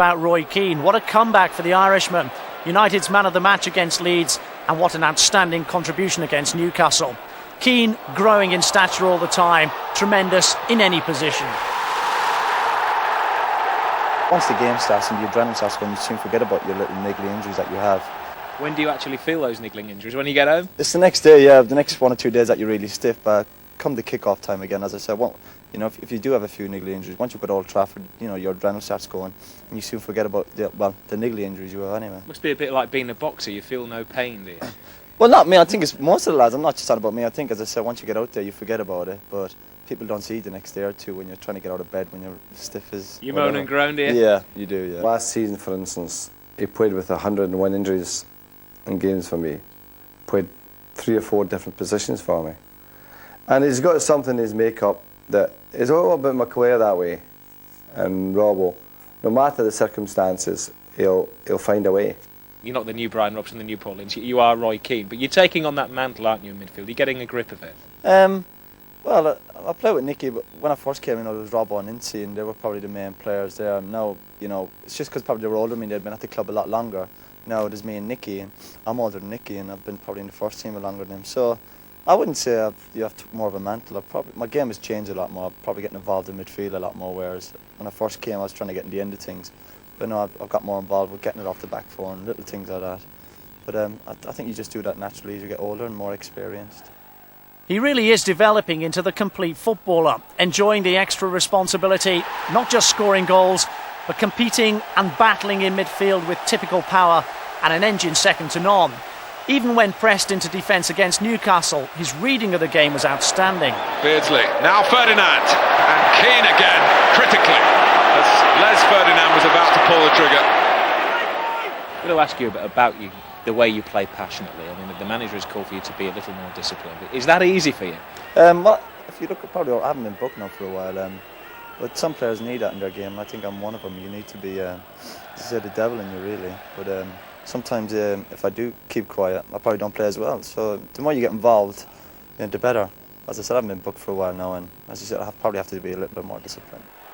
About Roy Keane, what a comeback for the Irishman. United's man of the match against Leeds, and what an outstanding contribution against Newcastle. Keane growing in stature all the time, tremendous in any position. Once the game starts and the adrenaline starts going, you soon forget about your little niggly injuries that you have. When do you actually feel those niggling injuries? When you get home? It's the next day, yeah, the next 1 or 2 days that you're really stiff, but come the kick-off time again, as I said, if you do have a few niggly injuries, once you've got Old Trafford, your adrenaline starts going, and you soon forget about the niggly injuries you have anyway. Must be a bit like being a boxer, you feel no pain, do you? Well, not me, I think it's most of the lads, I'm not just talking about me, I think, as I said, once you get out there, you forget about it, but people don't see the next day or two when you're trying to get out of bed, when you're stiff as... You moan and groan, do you? Yeah, you do, yeah. Last season, for instance, he played with 101 injuries in games for me, played 3 or 4 different positions for me. And he's got something in his makeup that is a little bit McClare that way, and Robbo, no matter the circumstances, he'll find a way. You're not the new Brian Robson, the new Paul Ince, you are Roy Keane, but you're taking on that mantle, aren't you, in midfield? You're getting a grip of it. Well, I played with Nicky, but when I first came in, there was Robbo and Ince, and they were probably the main players there. Now, it's just because probably they were older than me, they'd been at the club a lot longer. Now there's me and Nicky, and I'm older than Nicky, and I've been probably in the first team longer than him. So I wouldn't say you have more of a mantle. My game has changed a lot more. I'm probably getting involved in midfield a lot more, whereas when I first came, I was trying to get in the end of things. But no, I've got more involved with getting it off the back four and little things like that. But I think you just do that naturally as you get older and more experienced. He really is developing into the complete footballer, enjoying the extra responsibility, not just scoring goals, but competing and battling in midfield with typical power and an engine second to none. Even when pressed into defence against Newcastle, his reading of the game was outstanding. Beardsley, now Ferdinand, and Keane again, critically, as Les Ferdinand was about to pull the trigger. I'm going to ask you a bit about the way you play passionately. I mean, the manager has called for you to be a little more disciplined. Is that easy for you? Well, if you look at probably, I haven't been booked now for a while, but some players need that in their game. I think I'm one of them. You need to be, the devil in you, really. But sometimes if I do keep quiet, I probably don't play as well. So the more you get involved, the better. As I said, I haven't been booked for a while now, and as you said, I probably have to be a little bit more disciplined.